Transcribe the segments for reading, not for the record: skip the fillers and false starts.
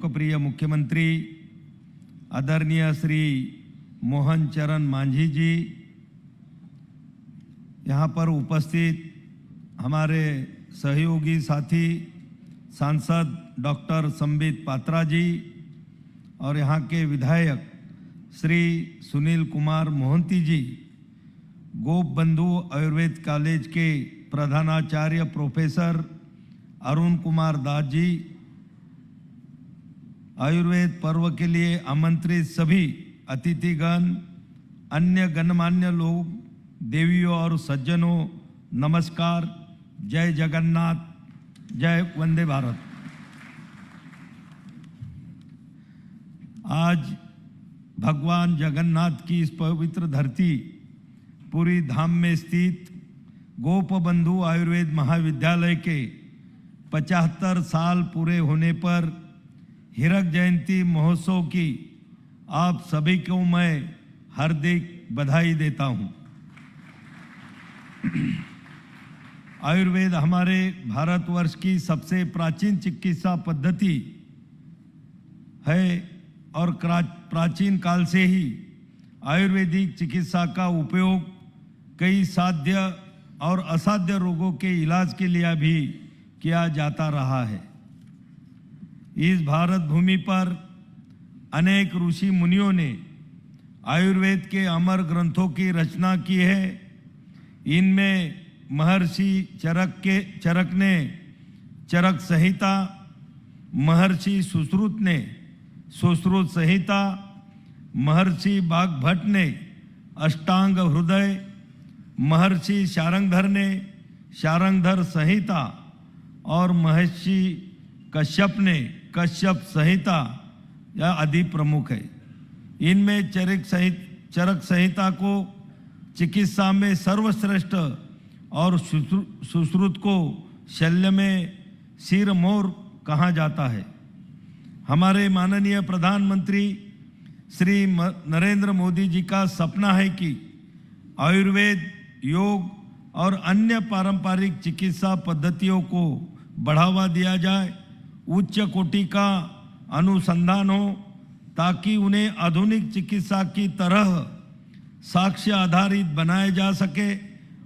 प्रिय मुख्यमंत्री आदरणीय श्री मोहन चरण मांझी जी, यहाँ पर उपस्थित हमारे सहयोगी साथी सांसद डॉक्टर संबित पात्रा जी और यहाँ के विधायक श्री सुनील कुमार मोहंती जी, गोप बंधु आयुर्वेद कॉलेज के प्रधानाचार्य प्रोफेसर अरुण कुमार दास जी, आयुर्वेद पर्व के लिए आमंत्रित सभी अतिथिगण, अन्य गणमान्य लोग, देवियों और सज्जनों, नमस्कार। जय जगन्नाथ, जय वंदे भारत। आज भगवान जगन्नाथ की इस पवित्र धरती पूरी धाम में स्थित गोप बंधु आयुर्वेद महाविद्यालय के 75 साल पूरे होने पर हीरक जयंती महोत्सव की आप सभी को मैं हार्दिक बधाई देता हूं। आयुर्वेद हमारे भारतवर्ष की सबसे प्राचीन चिकित्सा पद्धति है और प्राचीन काल से ही आयुर्वेदिक चिकित्सा का उपयोग कई साध्य और असाध्य रोगों के इलाज के लिए भी किया जाता रहा है। इस भारत भूमि पर अनेक ऋषि मुनियों ने आयुर्वेद के अमर ग्रंथों की रचना की है। इनमें महर्षि चरक ने चरक संहिता, महर्षि सुश्रुत ने सुश्रुत संहिता, महर्षि बागभट्ट ने अष्टांग हृदय, महर्षि शारंगधर ने शारंगधर संहिता और महर्षि कश्यप ने कश्यप संहिता या आदि प्रमुख है। इनमें चरक संहिता को चिकित्सा में सर्वश्रेष्ठ और सुश्रुत को शल्य में सिरमौर कहा जाता है। हमारे माननीय प्रधानमंत्री श्री नरेंद्र मोदी जी का सपना है कि आयुर्वेद, योग और अन्य पारंपरिक चिकित्सा पद्धतियों को बढ़ावा दिया जाए, उच्च कोटि का अनुसंधान हो, ताकि उन्हें आधुनिक चिकित्सा की तरह साक्ष्य आधारित बनाया जा सके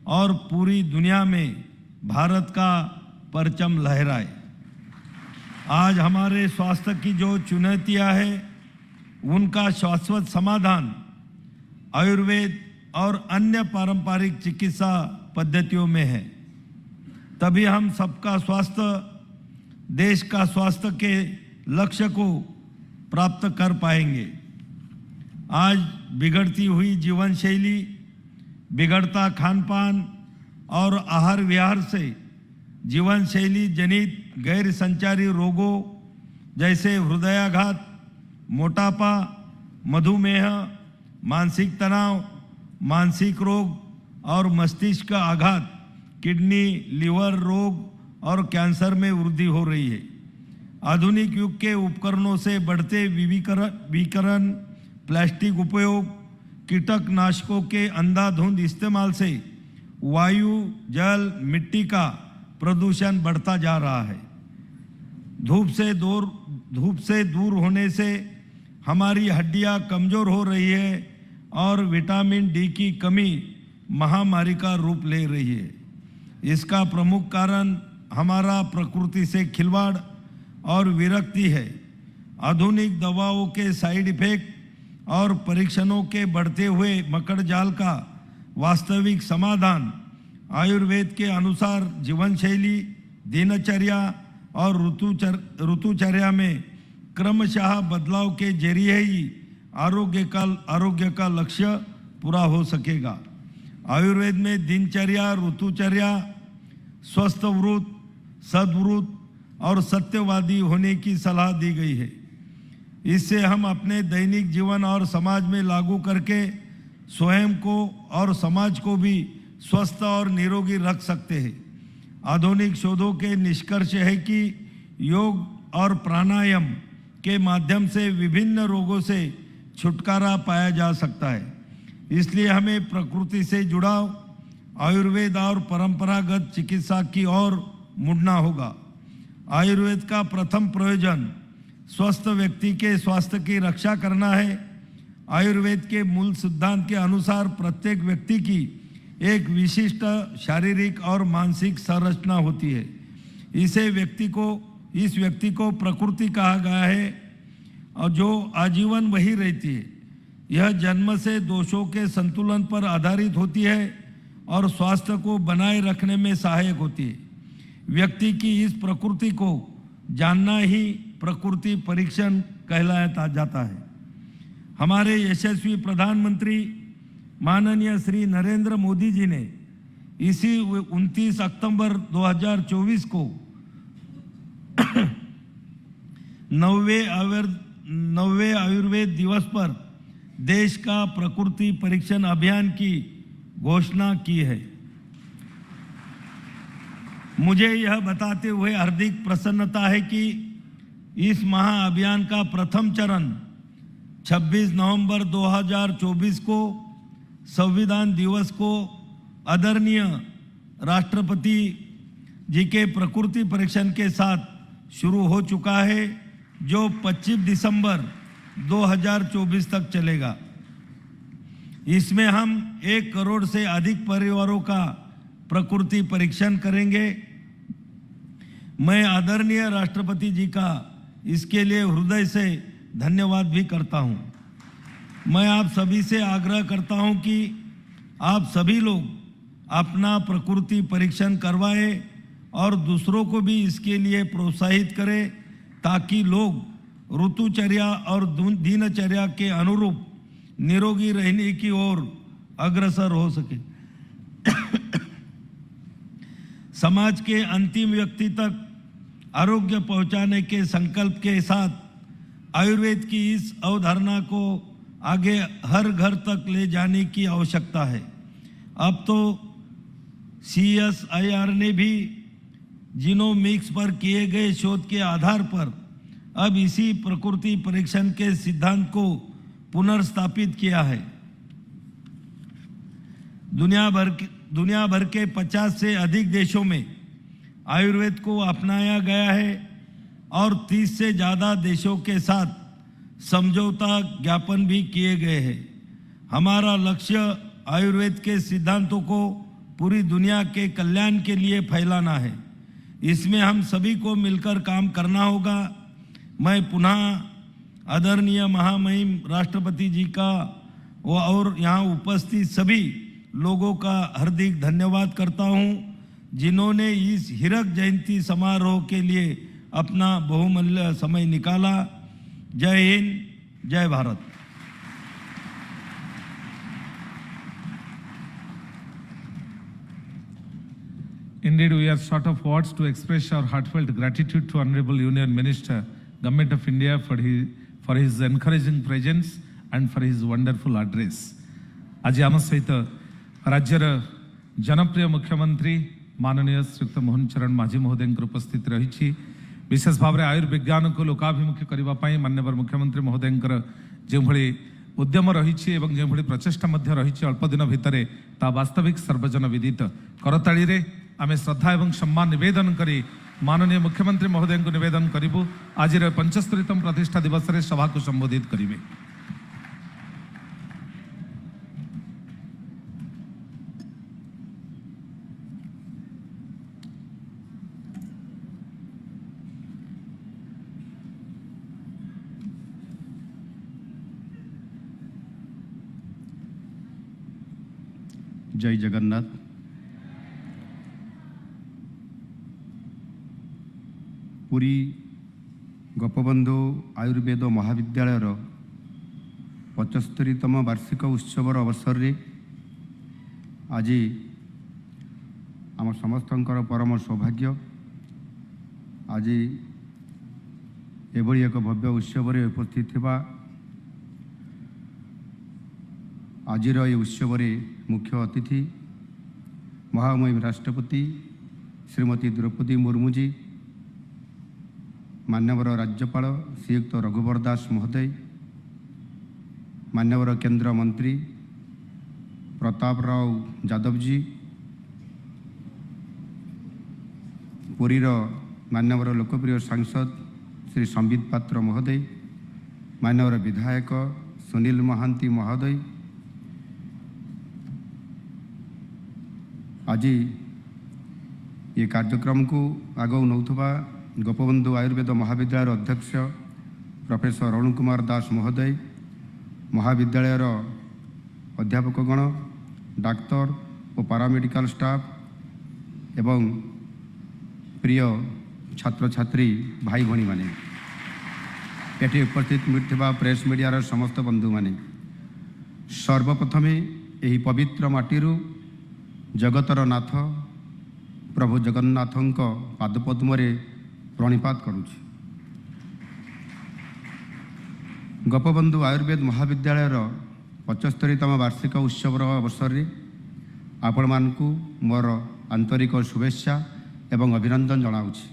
और पूरी दुनिया में भारत का परचम लहराए। आज हमारे स्वास्थ्य की जो चुनौतियां हैं, उनका शाश्वत समाधान आयुर्वेद और अन्य पारंपरिक चिकित्सा पद्धतियों में है। तभी हम सबका स्वास्थ्य, देश का स्वास्थ्य के लक्ष्य को प्राप्त कर पाएंगे। आज बिगड़ती हुई जीवन शैली, बिगड़ता खान-पान और आहार विहार से जीवन शैली जनित गैर संचारी रोगों जैसे हृदयाघात, मोटापा, मधुमेह, मानसिक तनाव, मानसिक रोग और मस्तिष्क आघात, किडनी, लिवर रोग और कैंसर में वृद्धि हो रही है। आधुनिक युग के उपकरणों से बढ़ते विकिरण, प्लास्टिक उपयोग, कीटकनाशकों के अंधाधुंध इस्तेमाल से वायु, जल, मिट्टी का प्रदूषण बढ़ता जा रहा है। धूप से दूर होने से हमारी हड्डियां कमजोर हो रही है और विटामिन डी की कमी महामारी का रूप ले रही है। इसका प्रमुख कारण हमारा प्रकृति से खिलवाड़ और विरक्ति है। आधुनिक दवाओं के साइड इफेक्ट और परीक्षणों के बढ़ते हुए मकड़ जाल का वास्तविक समाधान आयुर्वेद के अनुसार जीवन शैली, दिनचर्या और ऋतुचर्या में क्रमशः बदलाव के जरिए ही आरोग्य का लक्ष्य पूरा हो सकेगा। आयुर्वेद में दिनचर्या, ऋतुचर्या, स्वस्थ व्रत, सद्व्रत और सत्यवादी होने की सलाह दी गई है। इससे हम अपने दैनिक जीवन और समाज में लागू करके स्वयं को और समाज को भी स्वस्थ और निरोगी रख सकते हैं। आधुनिक शोधों के निष्कर्ष है कि योग और प्राणायाम के माध्यम से विभिन्न रोगों से छुटकारा पाया जा सकता है। इसलिए हमें प्रकृति से जुड़ाव, आयुर्वेद और परंपरागत चिकित्सा की ओर मुड़ना होगा। आयुर्वेद का प्रथम प्रयोजन स्वस्थ व्यक्ति के स्वास्थ्य की रक्षा करना है। आयुर्वेद के मूल सिद्धांत के अनुसार प्रत्येक व्यक्ति की एक विशिष्ट शारीरिक और मानसिक संरचना होती है। इस व्यक्ति को प्रकृति कहा गया है और जो आजीवन वही रहती है। यह जन्म से दोषों के संतुलन पर आधारित होती है और स्वास्थ्य को बनाए रखने में सहायक होती है। व्यक्ति की इस प्रकृति को जानना ही प्रकृति परीक्षण कहलाया जाता है। हमारे यशस्वी प्रधानमंत्री माननीय श्री नरेंद्र मोदी जी ने इसी 29 अक्टूबर 2024 को 9वें आयुर्वेद दिवस पर देश का प्रकृति परीक्षण अभियान की घोषणा की है। मुझे यह बताते हुए हार्दिक प्रसन्नता है कि इस महाअभियान का प्रथम चरण 26 नवंबर 2024 को संविधान दिवस को आदरणीय राष्ट्रपति जी के प्रकृति परीक्षण के साथ शुरू हो चुका है, जो 25 दिसंबर 2024 तक चलेगा। इसमें हम 1 करोड़ से अधिक परिवारों का प्रकृति परीक्षण करेंगे। मैं आदरणीय राष्ट्रपति जी का इसके लिए हृदय से धन्यवाद भी करता हूं। मैं आप सभी से आग्रह करता हूं कि आप सभी लोग अपना प्रकृति परीक्षण करवाएं और दूसरों को भी इसके लिए प्रोत्साहित करें, ताकि लोग ऋतुचर्या और दिनचर्या के अनुरूप निरोगी रहने की ओर अग्रसर हो सके। समाज के अंतिम व्यक्ति तक आरोग्य पहुंचाने के संकल्प के साथ आयुर्वेद की इस अवधारणा को आगे हर घर तक ले जाने की आवश्यकता है। अब तो CSIR ने भी जीनोमिक्स पर किए गए शोध के आधार पर अब इसी प्रकृति परीक्षण के सिद्धांत को पुनर्स्थापित किया है। दुनिया भर के 50 से अधिक देशों में आयुर्वेद को अपनाया गया है और 30 से ज़्यादा देशों के साथ समझौता ज्ञापन भी किए गए हैं। हमारा लक्ष्य आयुर्वेद के सिद्धांतों को पूरी दुनिया के कल्याण के लिए फैलाना है। इसमें हम सभी को मिलकर काम करना होगा। मैं पुनः आदरणीय महामहिम राष्ट्रपति जी का और यहाँ उपस्थित सभी लोगों का हार्दिक धन्यवाद करता हूँ, जिन्होंने इस हीरक जयंती समारोह के लिए अपना बहुमूल्य समय निकाला। जय हिंद, जय Bharat. Indeed, we are short of words to express our heartfelt gratitude to Honorable Union Minister, Government of India, for his encouraging presence and for his wonderful address. आज आम सहित राज्यर जनप्रिय मुख्यमंत्री माननीय श्रीयुक्त मोहन चरण माझी महोदय उपस्थित रही। विशेष भाव में आयुर्विज्ञान को लोकाभिमुखी करने माननीय मुख्यमंत्री महोदय जो उद्यम रही जो प्रचेषा रही अल्प दिन भितर ता वास्तविक सर्वजन विदित। करताली रे आमे श्रद्धा एवं सम्मान निवेदन करी माननीय मुख्यमंत्री महोदय को निवेदन करूँ आज 75तम प्रतिष्ठा दिवस रे सभा को संबोधित करेंगे। जय जगन्नाथ। पुरी गोपबंधु आयुर्वेद महाविद्यालयर 75तम वार्षिक उत्सवर अवसर रे आज आम समस्तंकर परम सौभाग्य आज एभली एक भव्य उत्सव रे उपस्थित थिबा आजिर ये उत्सव रे मुख्य अतिथि महामहिम राष्ट्रपति श्रीमती द्रौपदी मुर्मू जी, मान्यवर राज्यपाल श्रीयुक्त रघुवर दास महोदय, मान्यवर केंद्र मंत्री प्रताप राव यादव जी, पुरीर मान्यवर लोकप्रिय सांसद श्री संबित पात्र महोदय, माननीय विधायक सुनील महांती महोदय, आज ये कार्यक्रम को आगो नौथुबा गोपबंधु आयुर्वेद महाविद्यालय अध्यक्ष प्रोफेसर अरुण कुमार दास महोदय, महाविद्यालय अध्यापकगण, डाक्तर और पारामेडिकल स्टाफ एवं प्रिय छात्र छात्री भाई भणी माने, एटी उपस्थित मिलथिबा प्रेस मीडिया समस्त बंधु माने, सर्वप्रथमे यही पवित्र माटीरू जगतर नाथ प्रभु जगन्नाथंक पादपद्मरे प्रणिपात करुछि। गोपबंधु आयुर्वेद महाविद्यालय 75तम वार्षिक उत्सव अवसर में आपण मानकु मोर आंतरिक शुभेच्छा एवं अभिनंदन जनाउछि।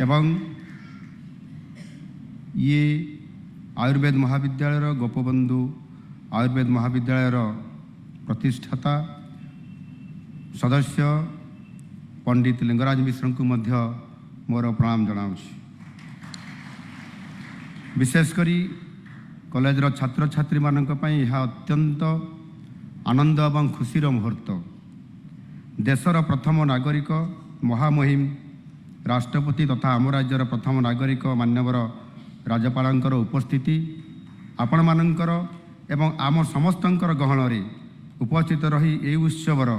एवं ये आयुर्वेद महाविद्यालय गोपबंधु आयुर्वेद महाविद्यालय प्रतिष्ठाता सदस्य पंडित लिंगराज मिश्र को मध्य मोर प्रणाम जनाउछि। विशेषकर कॉलेज छात्र छात्री मानक पई यह अत्यंत आनंद एवं खुशीर मुहूर्त। देशर प्रथम नागरिक महामहिम राष्ट्रपति तथा आम राज्यर प्रथम नागरिक मान्यवर राज्यपालंकर उपस्थिति आपण मानकर एवं आम समस्तंकर गहन रे उपस्थित रही ए उत्सवर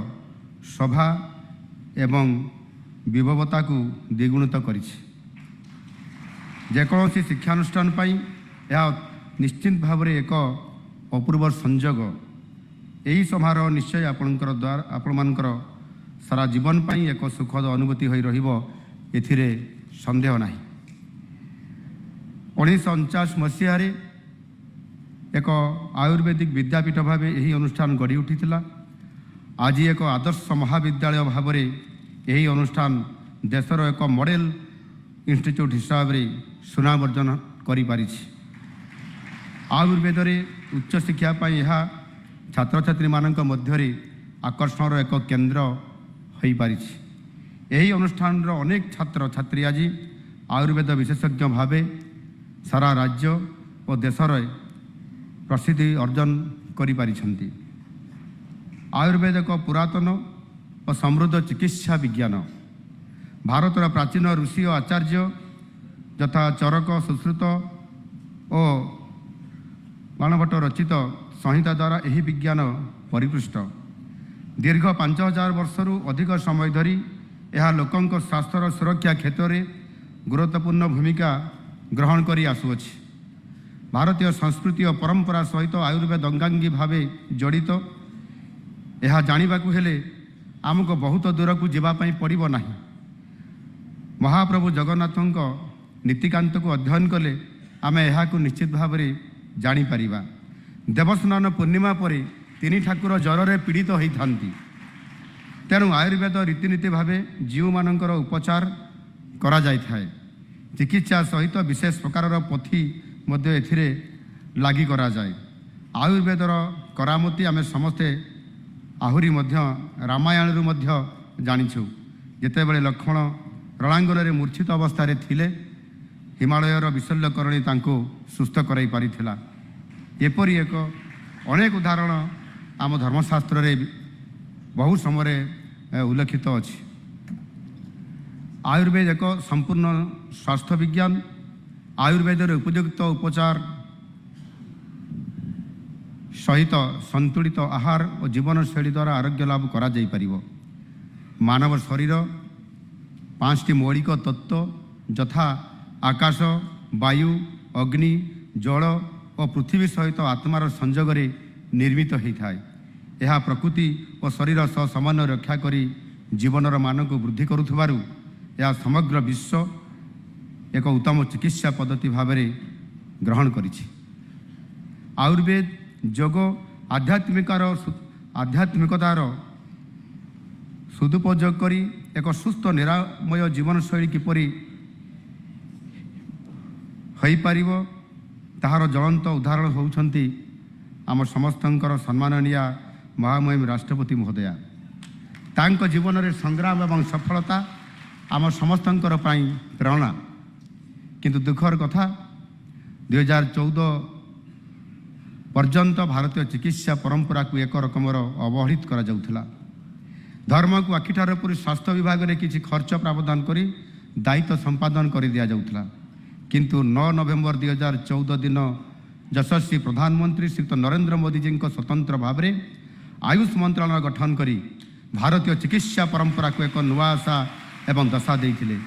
शोभा एवं विभवता को द्विगुणित करिछि। जेकोसी शिक्षानुष्ठान पाई यह निश्चित भाव में एक अपूर्व संजोग। यही समारोह निश्चय आपणकर द्वारा आपण मानकर सारा जीवन पाई एक सुखद अनुभूति होई रहिबो, एथिरे संदेह नाही। 1949 मसीह एक आयुर्वेदिक विद्यापीठ भाव यही अनुष्ठान गढ़ी उठिथिला। आज एक आदर्श महाविद्यालय भाव में यही अनुष्ठान देशर एक मॉडल इंस्टीट्यूट हिसाब से सुनाम अर्जन करि पारिछि। आयुर्वेद रे उच्च शिक्षा पाई यह छात्र छात्री मानक मध्य आकर्षण एक केन्द्र हो पारिछि। यही अनुष्ठान अनेक छात्र छात्री आज आयुर्वेद विशेषज्ञ भाव सारा राज्य और देशर प्रसिद्धि अर्जन करि पारिछन्ति। आयुर्वेद एक पुरातन और समृद्ध चिकित्सा विज्ञान। भारतर प्राचीन ऋषि और आचार्य यथा चरक सुश्रुत और बाणभट्ट रचित संहिता द्वारा यही विज्ञान परिपृष्ट। दीर्घ 5000 वर्षरू अधिक समय धरी यह लोकंक स्वास्थ्यर सुरक्षा क्षेत्र में गुरुत्वपूर्ण भूमिका ग्रहण करी आसुअछि। भारतीय संस्कृति और परंपरा सहित आयुर्वेद अंगांगी भाव जड़ित। यह जानिबाकु हेले आमको बहुत दूर को जीवाई पड़ो ना। महाप्रभु जगन्नाथंक नीतिकांत को अध्ययन कले आमे यह निश्चित भाव में जापर। देवस्नान पूर्णिमा पर तीन ठाकुर ज्वर पीड़ित होता। तेणु आयुर्वेद रीतिनीति भाव जीव मानकर उपचार करा जाय थाए। चिकित्सा सहित विशेष प्रकार पोथी मध्य एथिरे लागि करा जाय। आयुर्वेदर करामती आमे समस्ते आहुरी मध्य रामायण रु मध्य जानिछु। जेतेबेले लक्ष्मण रणांगन रे मूर्छित अवस्था थिले हिमालयर विशल्यकरणी तांको सुस्थ कराई पारिथिला। एपरी एक अनेक उदाहरण आम धर्मशास्त्र रे बहु समय उल्लेखित अछि। आयुर्वेद एक संपूर्ण स्वास्थ्य विज्ञान। आयुर्वेद उपयुक्त उपचार सहित संतुलित आहार और जीवनशैली द्वारा आरोग्य लाभ करा जाई परिबो। मानव शरीर 5टी मौलिक तत्व यथा आकाश, वायु, अग्नि, जल और पृथ्वी सहित आत्मार संजोग निर्मित होता है। यह प्रकृति और शरीर सह समन्वय रक्षा करी जीवनर मान को वृद्धि करुथबारु यह समग्र विश्व एक उत्तम चिकित्सा पद्धति भाव में ग्रहण करिछि। आयुर्वेद योग आध्यात्मिकतार सदुपयोग करी एक सुस्थ निरामय जीवनशैली किपरि होई पारिबो ताहार ज्वलंत उदाहरण होउछन्ति आम समस्तंकर सम्माननीय महामहिम राष्ट्रपति महोदया। तांको जीवन रे संग्राम एवं सफलता आम समस्तंकर पाई प्रेरणा किंतु दुखर कथा 2014 पर्यंत भारतीय चिकित्सा परंपरा को एक रकमर अवहेलित करा जाउथला। धर्म को आखिठार पूरी स्वास्थ्य विभाग में किसी खर्च प्रावधान करी दायित्व संपादन कर दिया जाउथला। किंतु 9 नवेम्बर 2014 दिन यशस्वी प्रधानमंत्री श्रीयुक्त नरेंद्र मोदी जी स्वतंत्र भाव में आयुष मंत्रालय गठन करी भारतीय चिकित्सा परंपरा को एक नुआ आशा एवं दशा देइथिले।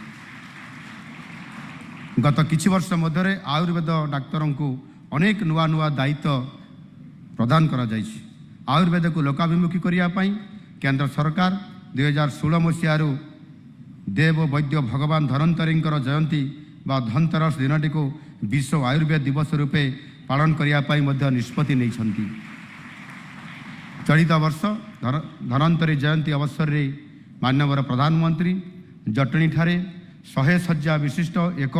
गत किछि वर्ष मध्य आयुर्वेद डाक्तरों को अनेक नुआ नुआ दायित्व प्रदान करा जाइछि। आयुर्वेद को लोकाभिमुखी करिया पई केंद्र सरकार 2016 मसीहारू देव वैद्य भगवान धन्वंतरींकर जयंती बा धनतेरस दिनटी को विश्व आयुर्वेद दिवस रूपे पालन करिया पई मध्य निष्पत्ति नैछंती। चलित वर्ष धन्वंतरी जयंती अवसर रे माननीय प्रधानमंत्री जटणी ठारे 100 शଯ୍ୟା विशिष्ट एक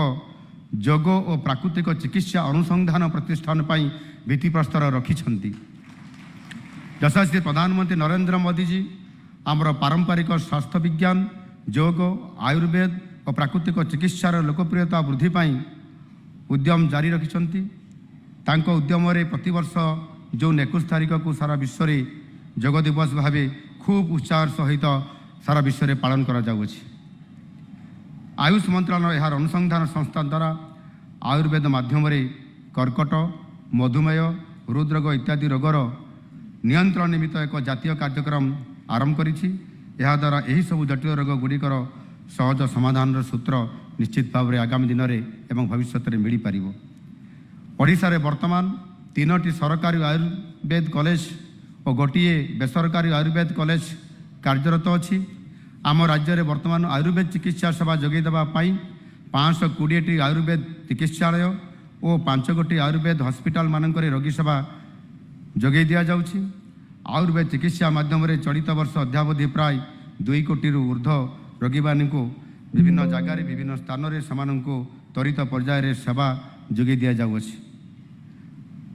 योग और प्राकृतिक चिकित्सा अनुसंधान प्रतिष्ठान पाई भित्तिप्रस्तर रखिछंती। यशस्वी प्रधानमंत्री नरेंद्र मोदी जी आमर पारंपरिक स्वास्थ्य विज्ञान योग आयुर्वेद और प्राकृतिक चिकित्सार लोकप्रियता वृद्धि पाई उद्यम जारी रखिछंती। तांको उद्यम रे प्रतिवर्ष जो 21 तारिख को सारा विश्व रे योग दिवस भावे खूब उत्साह सहित सारा विश्व रे पालन करा जाउछि। आयुष मंत्रालय यार अनुसंधान संस्था द्वारा आयुर्वेद माध्यम रे कर्कट मधुमेह हृदरोग इत्यादि रोगर नियंत्रण निमित्त एक जातीय कार्यक्रम आरंभ करिछि। यह द्वारा यही सब जटिल रोग गुड़िकर सहज समाधान सूत्र निश्चित भाव में आगामी दिन में एवं भविष्य में मिल पार। ओडिशा रे वर्तमान 3टी सरकारी आयुर्वेद कॉलेज और गोटे बेसरकारी आयुर्वेद कॉलेज कार्यरत अछि। आम राज्य में वर्तमान आयुर्वेद चिकित्सा सेवा जोगाई देबा पाई 520टी आयुर्वेद चिकित्सालय और 5 गोटी आयुर्वेद हॉस्पिटल मानकरे रोगी सेवा जोगाई दिया जाउछि। आयुर्वेद चिकित्सा माध्यम रे चलित वर्ष अध्यावधि प्राय 2 कोटी ऊर्ध्व रोगी को विभिन्न जगार विभिन्न स्थान में समानंको त्वरित पर्यायर सेवा जोगाई दिया जाउछि।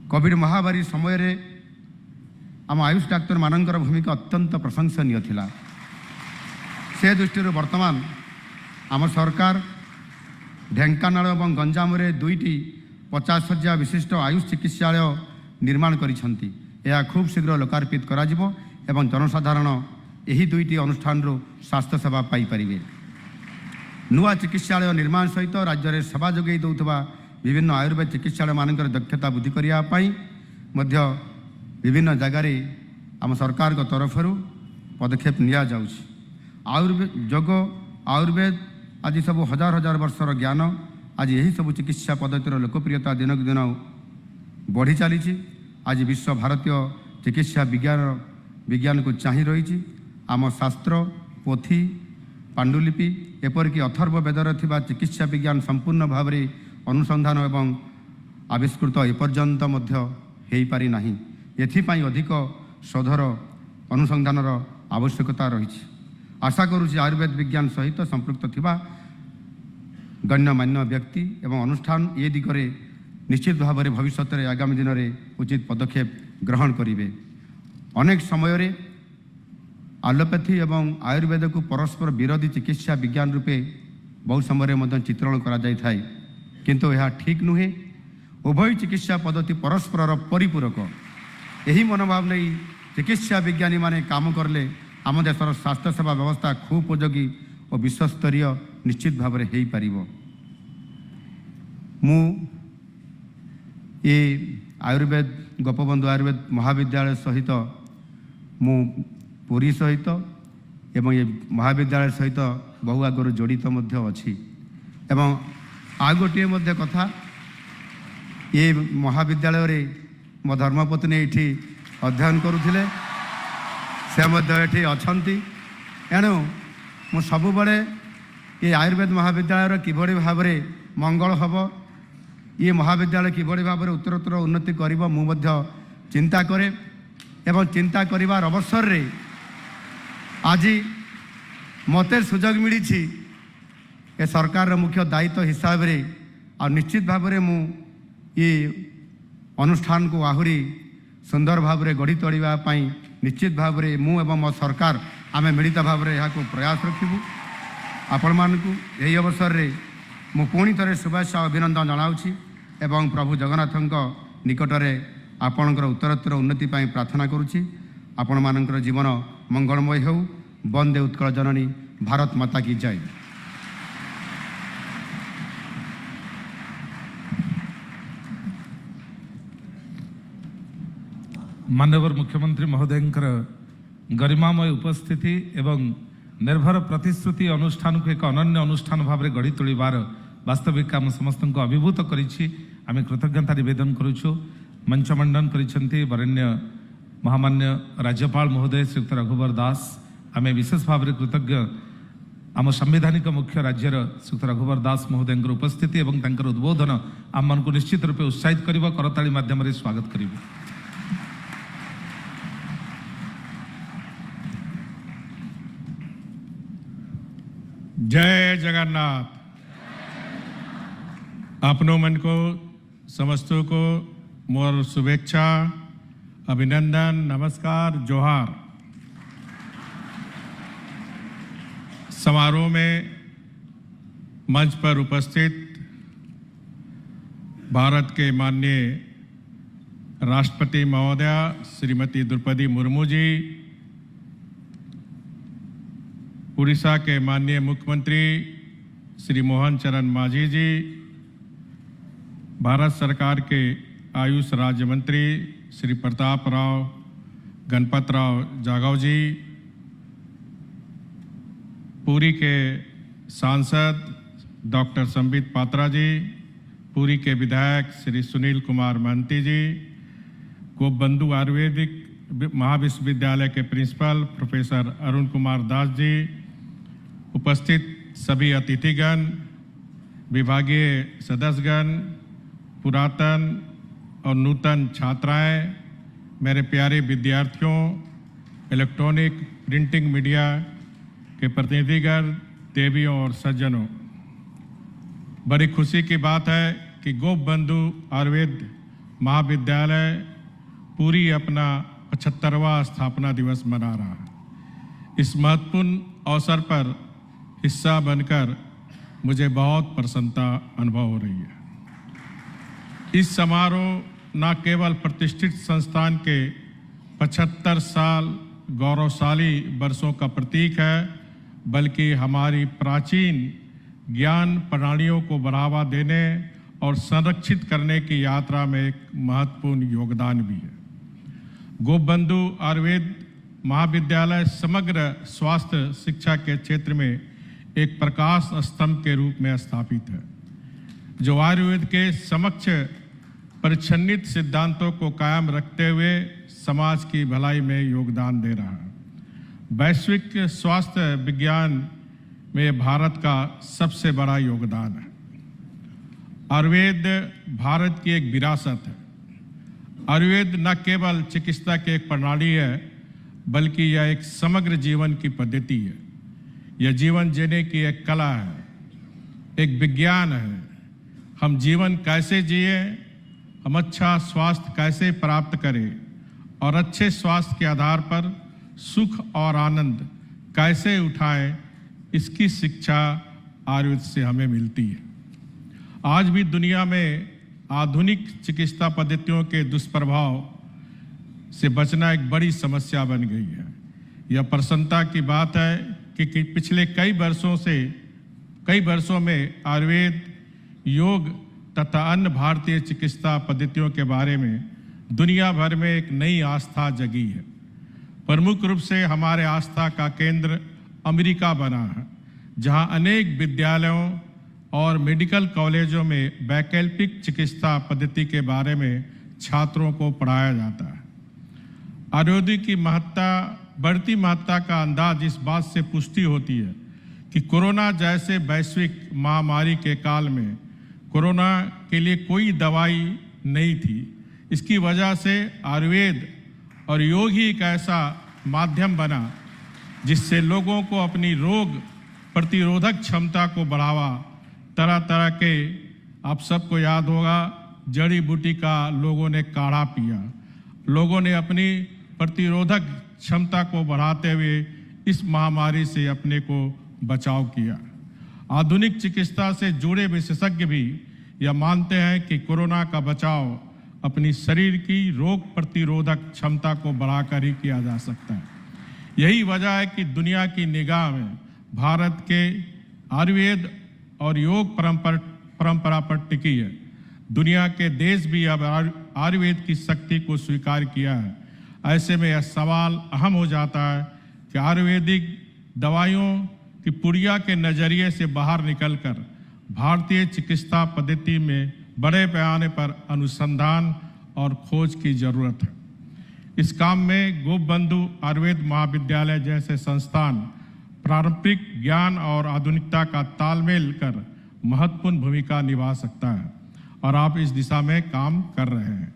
कोविड महामारी समय रे आम आयुष डाक्तर मानकर भूमिका अत्यंत प्रशंसनीय थिला। से दृष्टि वर्तमान आम सरकार ढेंकानाल और गंजाम रे 2टी 50 शଯ୍ୟା विशिष्ट आयुष चिकित्सालय निर्माण करिसंती। यह खूब शीघ्र लोकार्पित करा जिवो एवं जनसाधारण यही 2टी अनुष्ठान स्वास्थ्य सेवा पाई परिबे। नुआ चिकित्सालय निर्माण सहित राज्य में सेवा जोगाई दउथबा विभिन्न आयुर्वेद चिकित्सालय मानकर दक्षता वृद्धि करिया पाई मध्य विभिन्न जगार आम सरकार को तरफ पदक्षेप निया जाउछि। आयुर्वेद योग आयुर्वेद आदि सब हजार हजार वर्षर ज्ञान आज यही सब चिकित्सा पद्धतिर लोकप्रियता दिनक दिन बढ़ी चली। आज विश्व भारतीय चिकित्सा विज्ञान को चाहि रही। आम शास्त्र पोथी पांडुलिपि एपरिक अथर्व वेदर थिबा चिकित्सा विज्ञान संपूर्ण भाव में अनुसंधान एवं आविष्कृत एपर्यंत मध्य हेई पारि नाही। एथिपाई अधिक शोधर अनुसंधानर आवश्यकता रही। आशा करुछि आयुर्वेद विज्ञान सहित संपृक्त थिबा गण्यमान्य व्यक्ति एवं अनुष्ठान ये दिगरे निश्चित भाव में भविष्य में आगामी दिन में उचित पदक्षेप ग्रहण करेंगे। अनेक समय रे आलोपैथी एवं आयुर्वेद को परस्पर विरोधी चिकित्सा विज्ञान रूपे बहुत समय चित्रण करा जाय थाए, किंतु यह ठीक नुहे। उभय चिकित्सा पद्धति परस्पर परिपूरक। यही मनोभाव नहीं चिकित्सा विज्ञानी माने काम करले आम देशर स्वास्थ्य सेवा व्यवस्था खूब उपयोगी और विश्वस्तरीय निश्चित भाव में हो पारिबो। मु ये आयुर्वेद गोपबंधु आयुर्वेद महाविद्यालय सहित मु पुरी सहित एवं ये महाविद्यालय सहित बहु आगुरी जड़ित अच्छी। एवं आ गोटे कथा ये महाविद्यालय रे मो धर्मपत्नी ये अध्ययन करुले से ये अच्छी। एणु मु सबुबले ये आयुर्वेद महाविद्यालय किभଳି भाव में मंगल हम ये महाविद्यालय किभଳି भाव में उत्तरोत्तर उन्नति करिब मु मध्य चिंता करे। एवं चिंता करिवार अवसर रे आज मते सुजोग मिली ए सरकार मुख्य दायित्व हिसाब रे और निश्चित भाव में मु ये अनुष्ठान को आहुरी सुंदर भाव में गढ़ी तोड़िबा पई निश्चित भाव में मु एवं मो सरकार आमे मिलित भाव में यहाँ प्रयास रखिबू। आपण मानकु यही अवसर रे मु पुणी थरे शुभेच्छा अभिनंदन जनाउछि एवं प्रभु जगन्नाथଙ୍କ निकटरे आपणकर उत्तरोत्तर उन्नति पाई प्रार्थना करुछि। आपण मानकर जीवन मंगलमय हो। वंदे उत्कल जननी भारत माता की जय। माननीय मुख्यमंत्री महोदयंकर गरिमामय उपस्थिति एवं निर्भर प्रतिश्रुति अनुष्ठान को एक अनन्य अनुष्ठान भाव में गढ़ी तोड़बार वास्तविक आम समस्त को अभिभूत करिछि। आमे कृतज्ञता निवेदन करुछु। मंचमंडन करिसेंती वरेण्य महामान्य राज्यपाल महोदय श्रीयुक्त रघुवर दास। आमे विशेष भाव में कृतज्ञ आम संवैधानिक मुख्य राज्यर श्रीयुक्त रघुवर दास महोदय उपस्थिति एवं तांकर उद्बोधन आम मन को निश्चित रूपे उत्साहित करिबो। करताली माध्यम रे स्वागत करिबो। जय जगन्नाथ। अपनों मन को समस्तों को मोर शुभेच्छा, अभिनंदन, नमस्कार, जोहार। समारोह में मंच पर उपस्थित भारत के माननीय राष्ट्रपति महोदया श्रीमती द्रौपदी मुर्मू जी, उड़ीसा के माननीय मुख्यमंत्री श्री मोहन चरण मांझी जी, भारत सरकार के आयुष राज्य मंत्री श्री प्रताप राव गणपत राव जागव जी, पुरी के सांसद डॉक्टर संबित पात्रा जी, पुरी के विधायक श्री सुनील कुमार महंती जी, गोपबंधु आयुर्वेदिक महाविश्वविद्यालय के प्रिंसिपल प्रोफेसर अरुण कुमार दास जी, उपस्थित सभी अतिथिगण, विभागीय सदस्यगण, पुरातन और नूतन छात्राएं, मेरे प्यारे विद्यार्थियों, इलेक्ट्रॉनिक प्रिंटिंग मीडिया के प्रतिनिधिगण, देवियों और सज्जनों, बड़ी खुशी की बात है कि गोपबंधु आयुर्वेद महाविद्यालय पूरी अपना 75वां स्थापना दिवस मना रहा है। इस महत्वपूर्ण अवसर पर हिस्सा बनकर मुझे बहुत प्रसन्नता अनुभव हो रही है। इस समारोह न केवल प्रतिष्ठित संस्थान के 75 साल गौरवशाली वर्षों का प्रतीक है, बल्कि हमारी प्राचीन ज्ञान प्रणालियों को बढ़ावा देने और संरक्षित करने की यात्रा में एक महत्वपूर्ण योगदान भी है। गोपबंधु आयुर्वेद महाविद्यालय समग्र स्वास्थ्य शिक्षा के क्षेत्र में एक प्रकाश स्तंभ के रूप में स्थापित है, जो आयुर्वेद के समक्ष परिच्छन्नित सिद्धांतों को कायम रखते हुए समाज की भलाई में योगदान दे रहा है। वैश्विक स्वास्थ्य विज्ञान में भारत का सबसे बड़ा योगदान है। आयुर्वेद भारत की एक विरासत है। आयुर्वेद न केवल चिकित्सा की एक प्रणाली है, बल्कि यह एक समग्र जीवन की पद्धति है। यह जीवन जीने की एक कला है, एक विज्ञान है। हम जीवन कैसे जिए, हम अच्छा स्वास्थ्य कैसे प्राप्त करें और अच्छे स्वास्थ्य के आधार पर सुख और आनंद कैसे उठाएं, इसकी शिक्षा आयुर्वेद से हमें मिलती है। आज भी दुनिया में आधुनिक चिकित्सा पद्धतियों के दुष्प्रभाव से बचना एक बड़ी समस्या बन गई है। यह प्रसन्नता की बात है कि पिछले कई वर्षों में आयुर्वेद, योग तथा अन्य भारतीय चिकित्सा पद्धतियों के बारे में दुनिया भर में एक नई आस्था जगी है। प्रमुख रूप से हमारे आस्था का केंद्र अमेरिका बना है, जहां अनेक विद्यालयों और मेडिकल कॉलेजों में वैकल्पिक चिकित्सा पद्धति के बारे में छात्रों को पढ़ाया जाता है। आयुर्वेद की बढ़ती महत्ता का अंदाज इस बात से पुष्टि होती है कि कोरोना जैसे वैश्विक महामारी के काल में कोरोना के लिए कोई दवाई नहीं थी। इसकी वजह से आयुर्वेद और योग ही एक ऐसा माध्यम बना जिससे लोगों को अपनी रोग प्रतिरोधक क्षमता को बढ़ावा। तरह तरह के, आप सबको याद होगा, जड़ी बूटी का लोगों ने काढ़ा पिया। लोगों ने अपनी प्रतिरोधक क्षमता को बढ़ाते हुए इस महामारी से अपने को बचाव किया। आधुनिक चिकित्सा से जुड़े विशेषज्ञ भी यह मानते हैं कि कोरोना का बचाव अपनी शरीर की रोग प्रतिरोधक क्षमता को बढ़ाकर ही किया जा सकता है। यही वजह है कि दुनिया की निगाह में भारत के आयुर्वेद और योग परंपरा पर टिकी है। दुनिया के देश भी अब आयुर्वेद की शक्ति को स्वीकार किया है। ऐसे में यह सवाल अहम हो जाता है कि आयुर्वेदिक दवाइयों की पुड़िया के नजरिए से बाहर निकलकर भारतीय चिकित्सा पद्धति में बड़े पैमाने पर अनुसंधान और खोज की जरूरत है। इस काम में गोपबंधु आयुर्वेद महाविद्यालय जैसे संस्थान पारंपरिक ज्ञान और आधुनिकता का तालमेल कर महत्वपूर्ण भूमिका निभा सकता है और आप इस दिशा में काम कर रहे हैं।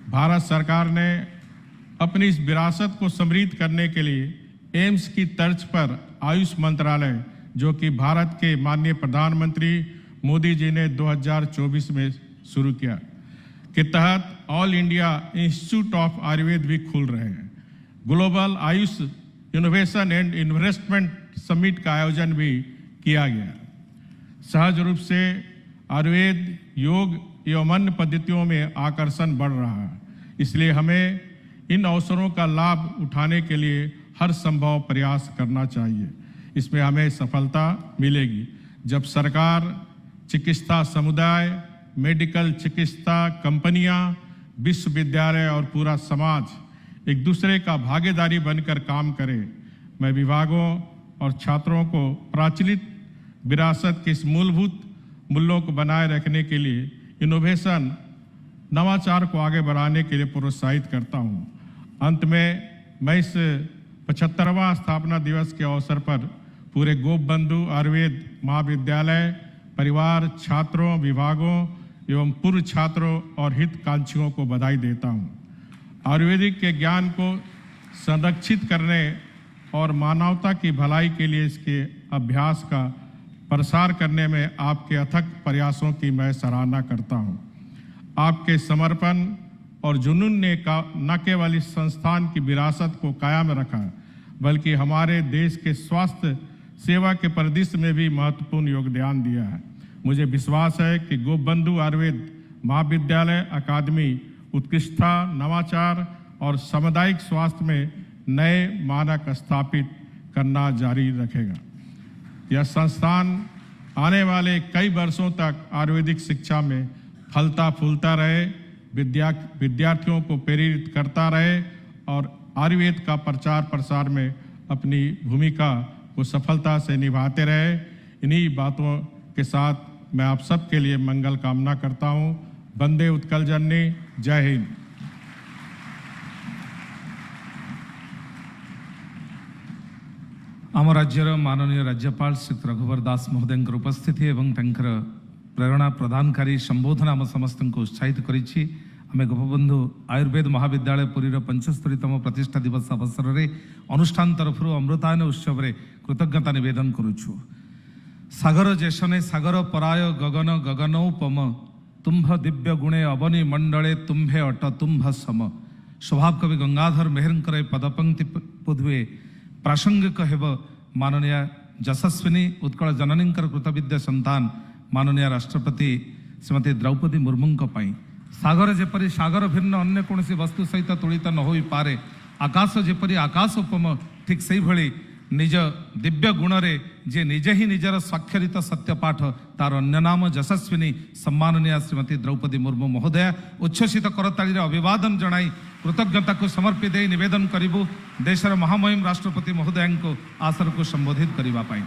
भारत सरकार ने अपनी इस विरासत को समृद्ध करने के लिए एम्स की तर्ज पर आयुष मंत्रालय, जो कि भारत के माननीय प्रधानमंत्री मोदी जी ने 2024 में शुरू किया, के तहत all India institute of Ayurveda भी खुल रहे हैं। Global Ayush innovation and investment summit का आयोजन भी किया गया। सहज रूप से आयुर्वेद, योग एवं अन्य पद्धतियों में आकर्षण बढ़ रहा है। इसलिए हमें इन अवसरों का लाभ उठाने के लिए हर संभव प्रयास करना चाहिए। इसमें हमें सफलता मिलेगी जब सरकार, चिकित्सा समुदाय, मेडिकल चिकित्सा कंपनियां, विश्वविद्यालय और पूरा समाज एक दूसरे का भागीदारी बनकर काम करे। मैं विभागों और छात्रों को प्रचलित विरासत के इस मूलभूत मूल्यों को बनाए रखने के लिए इनोवेशन, नवाचार को आगे बढ़ाने के लिए प्रोत्साहित करता हूं। अंत में मैं इस 75वां स्थापना दिवस के अवसर पर पूरे गोपबंधु आयुर्वेद महाविद्यालय परिवार, छात्रों, विभागों एवं पूर्व छात्रों और हितकांक्षियों को बधाई देता हूं। आयुर्वेदिक के ज्ञान को संरक्षित करने और मानवता की भलाई के लिए इसके अभ्यास का प्रसार करने में आपके अथक प्रयासों की मैं सराहना करता हूं। आपके समर्पण और जुनून ने न केवल इस संस्थान की विरासत को कायम रखा, बल्कि हमारे देश के स्वास्थ्य सेवा के परिदृश्य में भी महत्वपूर्ण योगदान दिया है। मुझे विश्वास है कि गोपबंधु आयुर्वेद महाविद्यालय अकादमी उत्कृष्टता, नवाचार और सामुदायिक स्वास्थ्य में नए मानक स्थापित करना जारी रखेगा। यह संस्थान आने वाले कई वर्षों तक आयुर्वेदिक शिक्षा में फलता फूलता रहे, विद्यार्थियों को प्रेरित करता रहे और आयुर्वेद का प्रचार प्रसार में अपनी भूमिका को सफलता से निभाते रहे। इन्हीं बातों के साथ मैं आप सबके लिए मंगल कामना करता हूं। वंदे उत्कल जननी। जय हिंद। आम राज्यर माननीय राज्यपाल श्री रघुवर दास महोदय उपस्थिति एवं प्रेरणा प्रदानकारी संबोधन आम समस्त को उत्साहित करिछि। आमे गोपबंधु आयुर्वेद महाविद्यालय पुरीर 75तम प्रतिष्ठा दिवस अवसर में अनुष्ठान तरफ अमृतायन उत्सव रे कृतज्ञता निवेदन करुछु। सागर जेशने सागर पराय गगन गगनोपम तुम्भ दिव्य गुणे अवनी मंडले तुम्भे अट तुम्भ सम। स्वभाव कवि गंगाधर मेहरंकर पदपंक्ति पुद्वे प्रासंगिक हेब माननीय यशस्विनी उत्कल जननींकर कृतविद्या संतान माननीय राष्ट्रपति श्रीमती द्रौपदी मुर्मू पाई। सागर जेपरी सागर भिन्न अन्य कौन वस्तु सहित तुलित न हो पारे, आकाश जेपरी आकाश उपम, ठीक से भली निज दिव्य गुण रे जे निजे ही निजर स्वाक्षरित सत्यपाठ तार अन्य नाम यशस्विनी सम्माननीय श्रीमती द्रौपदी मुर्मू महोदया उच्छ्वसित करताली अभिवादन जनाई कृतज्ञता को समर्पित निवेदन करिबु देशर महामहिम राष्ट्रपति महोदय को आसर को संबोधित करिबा पाई।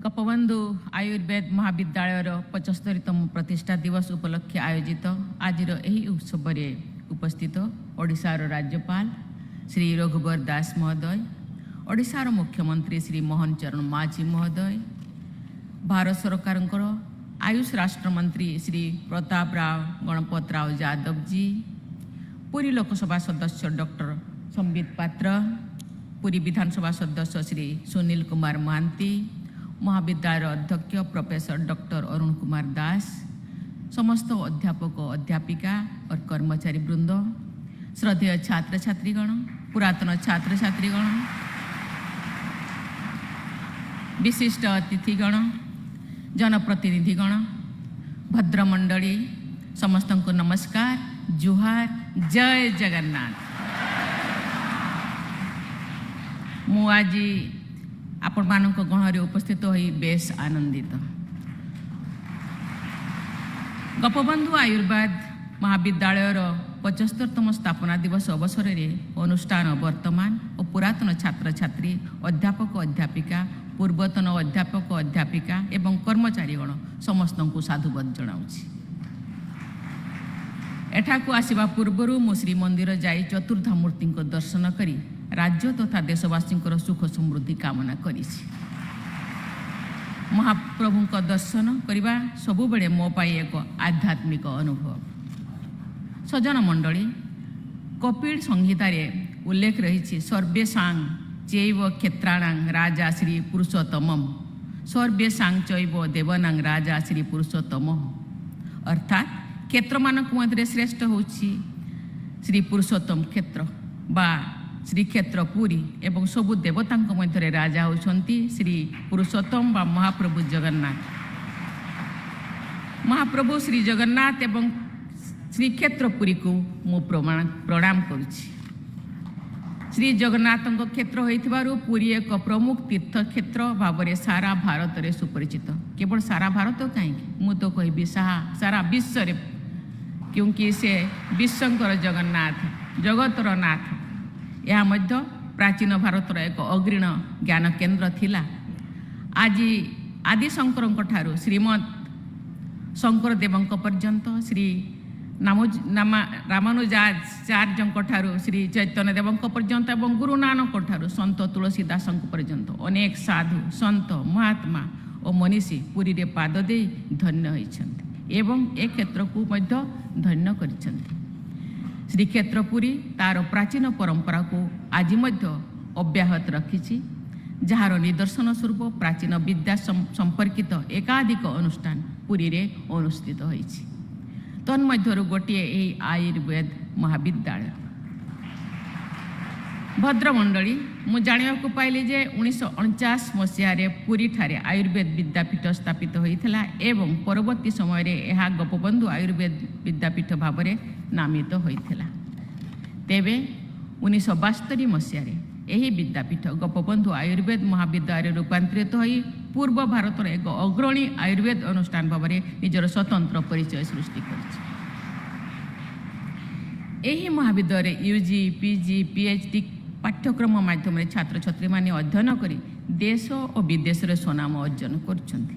गोपबंधु आयुर्वेद महाविद्यालयर 75तम प्रतिष्ठा दिवस उपलक्षे आयोजित आज उत्सव उपस्थित ओडिशार राज्यपाल श्री रघुवर दास महोदय, ओडिशार मुख्यमंत्री श्री मोहन चरण माझी महोदय, भारत सरकार आयुष राष्ट्रमंत्री श्री प्रताप राव गणपत राव यादव जी, पुरी लोकसभा सदस्य डॉक्टर संबित पात्र, पुरी विधानसभा सदस्य श्री सुनील कुमार महांती, महाविद्यालय अध्यक्ष प्रोफेसर डॉक्टर अरुण कुमार दास, समस्त अध्यापक अध्यापिका और कर्मचारी वृंद, श्रद्धेय छात्र छात्रीगण, पुरातन छात्र छात्रीगण, विशिष्ट अतिथिगण, जनप्रतिनिधिगण, भद्रमंडली समस्त को नमस्कार, जुहार, जय जगन्नाथ। मु आज आपण मानक गणरे उपस्थित होई बेस आनंदित। गोपबंधु आयुर्वेद महाविद्यालयर 75तम स्थापना दिवस अवसर में अनुष्ठान वर्तमान और पुरातन छात्र छात्री, अध्यापक अध्यापिका, पूर्वतन अध्यापक अध्यापिका एवं कर्मचारीगण समस्त को साधुवाद जनाऊँगी। एठाकू आसिबा पूर्वरु मु श्रीमंदिर जाई चतुर्धामूर्ति दर्शन करी राज्य तथा देशवासी सुख समृद्धि कामना करिछि। महाप्रभु दर्शन करने सबु बेले मो पाई एक आध्यात्मिक अनुभव। सज्जन मंडली, कपिल संहिता उल्लेख रही सर्वेषां चैव क्षेत्राणां राजा श्री पुरुषोत्तमम्, सर्वेषां चैव देवानां राजा श्री पुरुषोत्तमः। अर्थात क्षेत्र मानक मध्य श्रेष्ठ होछि श्री पुरुषोत्तम क्षेत्र बा श्री क्षेत्र पुरी एवं सबु देवता मध्य राजा होछंती श्री पुरुषोत्तम बा महाप्रभु जगन्नाथ। महाप्रभु श्री जगन्नाथ एवं श्री क्षेत्रपुरी को मु प्रणाम करुछि। श्री जगन्नाथ क्षेत्र होइथिबारु पुरी एक प्रमुख तीर्थ क्षेत्र भाव में सारा भारत में सुपरिचित। केवल सारा भारत कहीं मु तो कहबी सारा विश्व रे, क्योंकि से विश्वकर जगन्नाथ, जगतर नाथ। यह मध्य प्राचीन भारतर एक अग्रीण ज्ञान केन्द्र थिला। आज आदि शंकर ठारू श्रीमद शंकर देवंक पर्यंत, श्री रामानुजाचार्य ठारू श्री चैतन्य देवंक पर्यंत एवं गुरु नानक ठारू संत तुलसीदास पर्यंत अनेक साधु संत महात्मा और मनीषी पुरी रे पाद दे धन्य होइछन्ति एवं ए क्षेत्र को मध्य धन्य करिछन्ति। श्री क्षेत्रपुरी तार प्राचीन परंपरा को आज मध्य अब्याहत रखिछि, जार निदर्शन स्वरूप प्राचीन विद्या संपर्कित एकाधिक अनुष्ठान पुरी रे अनुष्ठित होइछि। तन्मध्यरु गोटिए एही आयुर्वेद महाविद्यालय। भद्रमंडली, मु जानिबाकु पाइली जे 1949 मसीह पुरी ठारे आयुर्वेद विद्यापीठ स्थापित होइथिला एवं परवर्ती समय रे एहा गोपबंधु आयुर्वेद विद्यापीठ भाव में नामित होइथिला। तेबे 1972 मसीह एही विद्यापीठ गोपबंधु आयुर्वेद महाविद्यालय रूपांतरित होई पूर्व भारत एक अग्रणी आयुर्वेद अनुष्ठान भाव में निजर स्वतंत्र परिचय सृष्टि करिछि। एही महाविद्यालय यूजी, पीजी, पीएचडी पाठ्यक्रम माध्यम छात्र छात्री माने अध्ययन करी देश और विदेश रे सुनाम अर्जन करुछन्ति।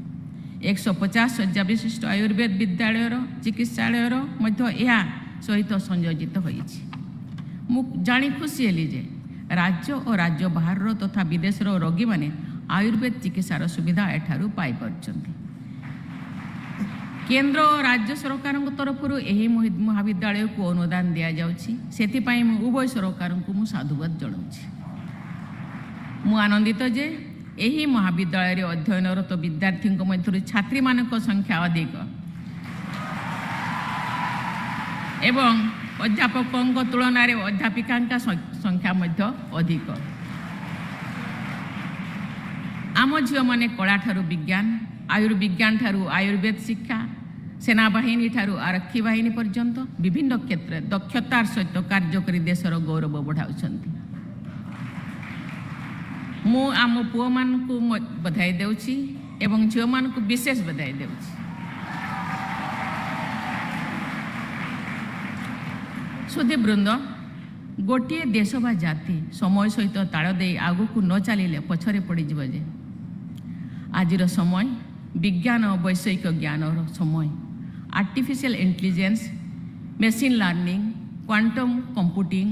150 शଯ୍या विशिष्ट आयुर्वेद विद्यालय चिकित्सालय मध्य यह सहित संयोजित होइछि। मु जानी खुशी हेली जे राज्य और राज्य बाहर तथा विदेश रोगी माने आयुर्वेद चिकित्सार सुविधा एठारू पाई पारुछन्ति। केंद्र और राज्य सरकार तरफ यही महाविद्यालय को अनुदान दि जाउछि, सेथिपाई मु उभय सरकार को मु साधुवाद जणाउछि। मु आनंदित जे यही महाविद्यालय रे अध्ययनरत विद्यार्थी मध्य छात्री मानक संख्या अधिक एवं अध्यापकों तुलन में अध्यापिका संख्या मध्य अधिक। आम झील माने कला ठारू विज्ञान, आयुर्विज्ञान ठारू आयुर्वेद शिक्षा, सेनाबाहिनी ठारू आरक्षी बाहिनी पर्यंत विभिन्न क्षेत्र दक्षतार सहित कार्य करी देशर गौरव बढ़ाउछन्ति। मु आम पुओ मान को बधाई देउछि एवं झील मान को विशेष बधाई देउछि। सुधी वृंद, गोटे देश बा जाति समय सहित ताल दे आगु को न चलिले पछरे पड़ जे। आजिर समय विज्ञान और वैषयिक ज्ञान समय, artificial intelligence, machine learning, quantum computing,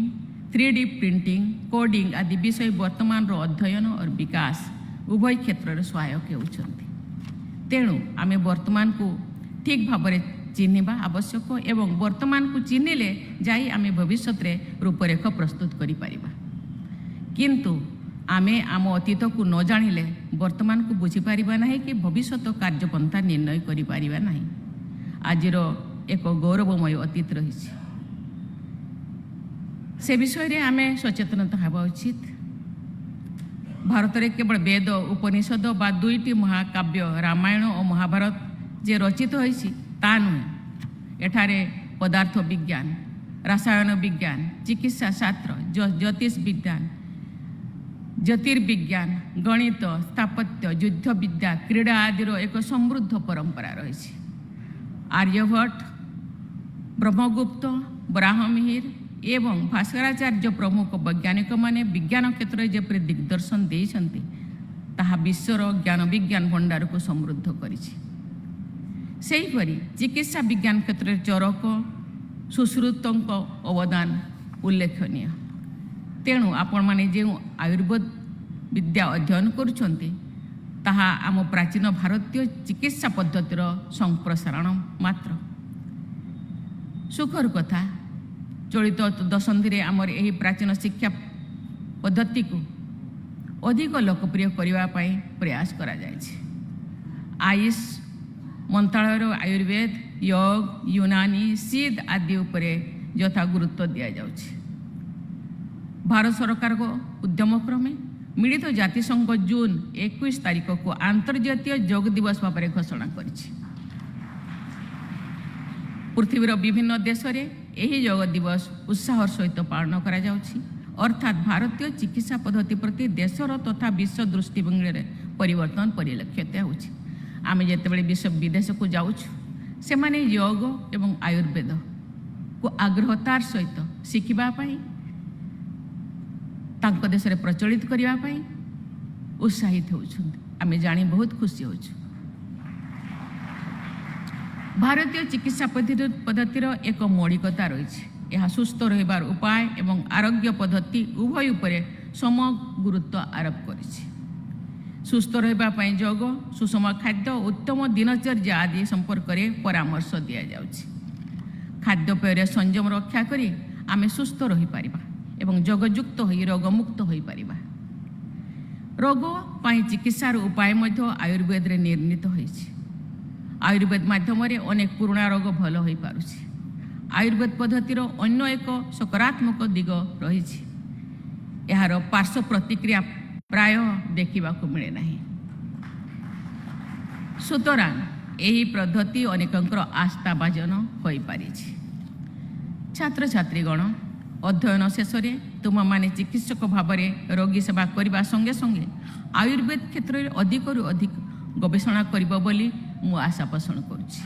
3D printing, coding आदि विषय वर्तमान अध्ययन और विकास उभय क्षेत्र में सहायक होउछन्ति। तेणु आमे वर्तमान को ठीक भाव में चिन्हिबा आवश्यक एवं वर्तमान को चिन्हिले जाई आमे भविष्य रे रूपरेख प्रस्तुत करि परिबा। किंतु आमे आम अतीत को न जानिले वर्तमान को बुझी पारिबा नाही कि भविष्यत कार्यपंथा निर्णय करि पारिबा नाही। आजिर एक गौरवमय अतीत रही से विषय रे आमे सचेतनता हेबा उचित। भारत रे केवल वेद उपनिषद बा दुईटी महाकाव्य रामायण और महाभारत जे रचित होइछि ता नुहे। एठारे पदार्थ विज्ञान, रसायन विज्ञान, चिकित्सा शास्त्र, ज्योतिष विज्ञान, ज्योतिर्विज्ञान, गणित, स्थापत्य, युद्ध विद्या, क्रीड़ा आदिर एक समृद्ध परंपरा रही। आर्यभट्ट, ब्रह्मगुप्त, बराहमिहिर एवं भास्कराचार्य प्रमुख वैज्ञानिक माने विज्ञान क्षेत्र में जेपरि दिग्दर्शन देइछन्ति ताहा विश्वर ज्ञान विज्ञान भंडार को समृद्ध करिछि। सेहीपरि चिकित्सा विज्ञान क्षेत्र में चरक सुश्रुतଙ୍କ अवदान उल्लेखनीय। तेणु आपण माने जे आयुर्वेद विद्या अध्ययन करुछन्ति ताहा आम प्राचीन भारतीय चिकित्सा पद्धतिर संप्रसारण मात्र। सुखर कथा चलित दशंधि रे आमर एही प्राचीन शिक्षा पद्धति को अधिक लोकप्रिय करने प्रयास करा जायछि। आयुष मंत्रालय आयुर्वेद, योग, यूनानी, सिद्ध आदि उपरे यथा गुरुत्व दिया जाउछि। भारत सरकार को उद्यम क्रमे मिलित जातिसंघ जून 21 तारिख को अंतर्जातीय योग दिवस भाव घोषणा करिछि। पृथ्वीर विभिन्न देश रे एही योग दिवस उत्साह सहित पालन करा जाउछि। अर्थात भारतीय चिकित्सा पद्धति प्रति देशर तथा विश्व दृष्टिभंगी परिवर्तन परिलक्षित होछि। आमे जेतेबेले विश्व विदेश को जाउछु सेमाने योग एवं आयुर्वेद को आग्रहतार सहित शिखिबा पई तांको देश रे प्रचलित करिबा पई उत्साहित होछुंती। आमे जानी बहुत खुशी होछु। भारतीय चिकित्सा पद्धतिर एक मौलिकता रही। यह सुस्थ रहिबार उपाय एवं आरोग्य पद्धति उभय उपरे सम गुरुत्व आरोप करिछि। सुस्थ रहिबा पई योग, सुषम खाद्य, उत्तम दिनचर्या आदि संपर्क में परामर्श दिया जाउछि। खाद्यपेय संयम रक्षा करी आमे सुस्थ रही पारिबा एवं योगयुक्त होई रोगमुक्त होई पारिबा। रोग पई चिकित्सार उपाय मध्य आयुर्वेद रे निर्णीत होइछि। आयुर्वेद माध्यम अनेक पुराणा रोग भल हो पारुछि। आयुर्वेद पद्धतिर अन्य एक सकारात्मक दिग रही। यार पार्श्व प्रतिक्रिया प्राय देखा मिले ना। सुतरां यही पद्धति अनेकंकर आस्थाभाजन हो पारि। छात्र छात्रीगण अध्ययन शेष तुम माने चिकित्सक भाव में रोगी सेवा करने संगे संगे आयुर्वेद क्षेत्र में अधिक रु अधिक गवेषणा करिबो बोली मु आशा पोषण करुछि।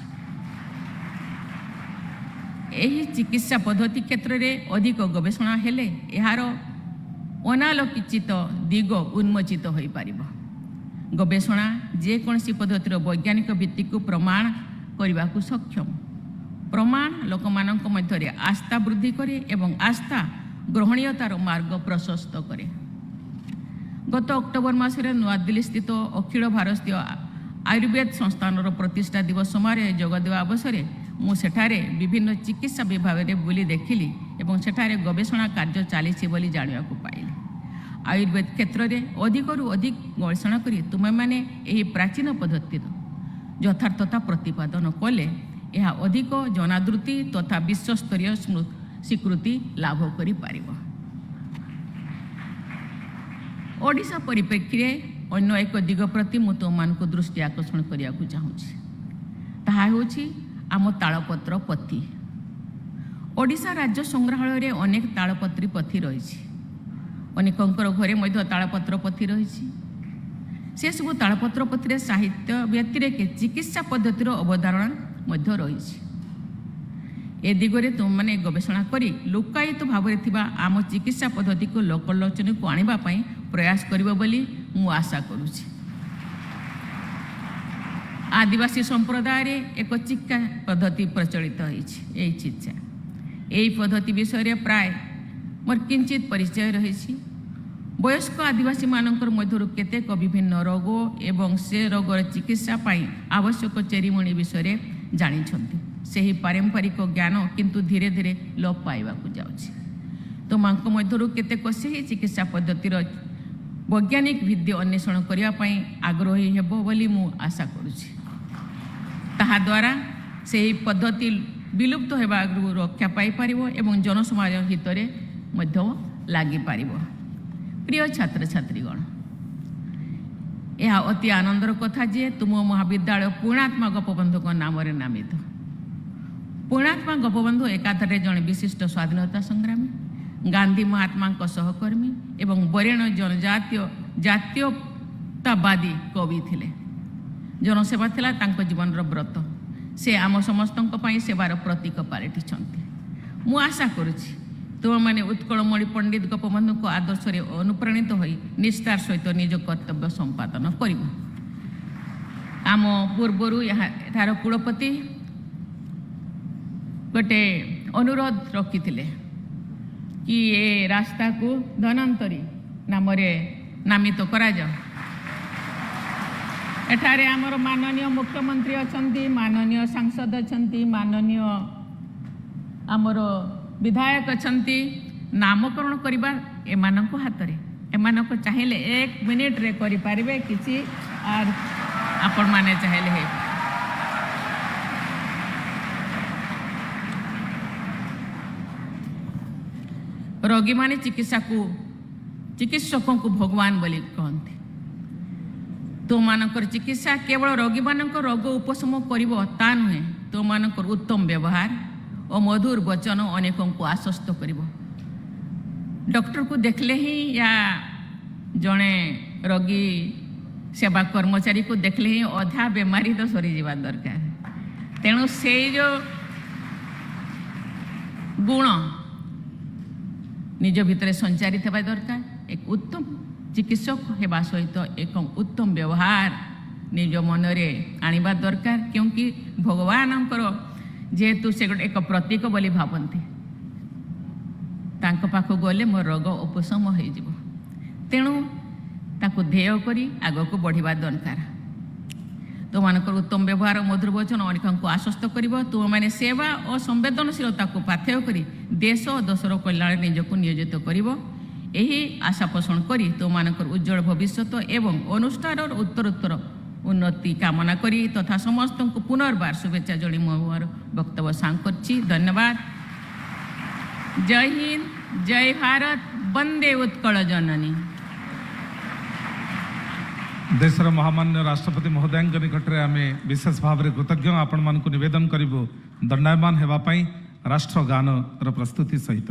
एही चिकित्सा पद्धति क्षेत्र में अधिक गवेषणा हेले यार अनालोकित दिग उन्मोचित हो पारिबो। गवेषणा जेकोसी पद्धतिर वैज्ञानिक भित्ति को प्रमाण करने को सक्षम। प्रमाण लोक मानक मध्य आस्था वृद्धि करे एवं आस्था ग्रहणीयतार मार्ग प्रशस्त करे। गत अक्टोबर मासरे नूआदिल्ली स्थित अखिल भारतीय आयुर्वेद संस्थान प्रतिष्ठा दिवस समय जोगदेवा अवसर मु सेठारे विभिन्न चिकित्सा विभाग में बुली देखिली एवं सेठारे गवेषणा कार्य चली बोली जानिया को पाइली। आयुर्वेद क्षेत्र में अधिक रु अधिक गवेषणा करी तुम मैंने यही प्राचीन पद्धति यथार्थता प्रतिपादन कले यह अधिक जनादृति तथा विश्वस्तरीय स्वीकृति लाभ करि पारिबो। ओडिशा परिप्रेक्षी अन्य एक दिग प्रति मु तुमको दृष्टि आकर्षण करने को चाहूँगी। ताहा होछि आम तालपत्र पथी। ओडिशा राज्य संग्रहालय में अनेक तालपत्री पथी रही। अनेकंकर घरे मध्य तालपत्र पथी रही। से सब तालपत्र पथी साहित्य व्यतिरेक चिकित्सा पद्धतिर अवधारणा मध्य रही। ए दिगरे तुम मैंने गवेषणा करी लोकायित भाव में आम चिकित्सा पद्धति को लोकलोचन को आनिबा पई प्रयास करिबो बोली मु आशा करुछि। आदिवासी संप्रदाय रे एक चिकित्सा पद्धति प्रचलित होइछि। चिकित्सा यही पद्धति विषय प्राय मोर किंचित परिचय रही। वयस्क आदिवासी मानकर मध्यरु केतेक विभिन्न रोग एवं से रोगर चिकित्सा पाई आवश्यक चेरिमणी विषय जानी सही पारंपरिक ज्ञान किंतु धीरे धीरे लोप पाइबा जाउछि। तो मांको मध्यरु केतेक सही चिकित्सा पद्धतिर वैज्ञानिक भित्ति अन्वेषण करने आग्रही हेबो बोली मु आशा करुछि। ताहा द्वारा सही पद्धति विलुप्त होबारू रक्षा पाई पारिबो एवं जनसमाज हितरे मध्य लागि पारिबो। प्रिय छात्र छात्रीगण, यह अति आनंदर कथा जे तुम महाविद्यालय पूर्णात्मा गोपबंधु नाम नामित। पूर्णात्मा गोपबंधु एकाधारे जड़े विशिष्ट स्वाधीनता संग्रामी, गांधी महात्मा सहकर्मी एवं वरेण्य जनजातीय जातीयतावादी कवि थिले। जनसेवा थिला तांको जीवन व्रत। से आम समस्त सेवार प्रतीक पालटिछन्ति। मु आशा करुछि तुम मैंने उत्कलमणि पंडित गोपबंधु को आदर्श अनुप्राणित होई निष्ठार सहित निज कर्तव्य संपादन कर। आम पूर्वर यार कुलपति गोटे अनुरोध रखी कि ये रास्ता को धनंतरी नाम नामित करा जाओ। एठारे आमर माननीय मुख्यमंत्री अछंती, माननीय सांसद अछंती, माननीय आमर विधायक अछंती। नामकरण करबा एमानक हातरे, एमानक चाहिले 1 मिनिट रे करि पारिबे किछि आर आपण माने चाहिले हे। रोगी माने चिकित्सकों को भगवान बोली कहते। तो मानकर चिकित्सा केवल रोगी मानक रोग उपशम करिवो ता नुहे, तो मानकर उत्तम व्यवहार और मधुर वचन अनेकों को आश्वस्त करिवो। डॉक्टर को देखले ही या जड़े रोगी सेवा कर्मचारी को देखले ही अधा बेमारी तो सरी जावा दरकार। तेणु से जो गुण निज भितर संचारित होगा दरकार। एक उत्तम चिकित्सक होगा सहित एक उत्तम व्यवहार निज मनरे आनिबा दरकार। क्योंकि भगवान जेहेतु से एक प्रतीक बोली भावती, तांको पाखो गले मोर रोग उपशम हो जिवो। तेणु ताको ध्येय करी आगको बढ़िबा दरकार। तुम मानकर उत्तम व्यवहार और मधुर वचन अनेकों को आश्वस्त करिवो। तुम माने सेवा और संवेदनशीलता को पाथेय करी देश और देशर कल्याण निजको नियोजित करिवो। यही आशा पोषण करी तुम मानकर उज्जवल भविष्य एवं अनुष्ठान और उत्तरोत्तर उन्नति कामना करी तथा समस्त को पुनर्बार शुभेच्छा जणी मोर वक्तव्य सांग करछि। धन्यवाद। जय हिंद, जय भारत, वंदे उत्कल जननी। देशर महामान्य राष्ट्रपति महोदय निकट में आम विशेष भाव में कृतज्ञ आपण मानक निवेदन करूँ दंडायमान होगापी राष्ट्रगान प्रस्तुति सहित।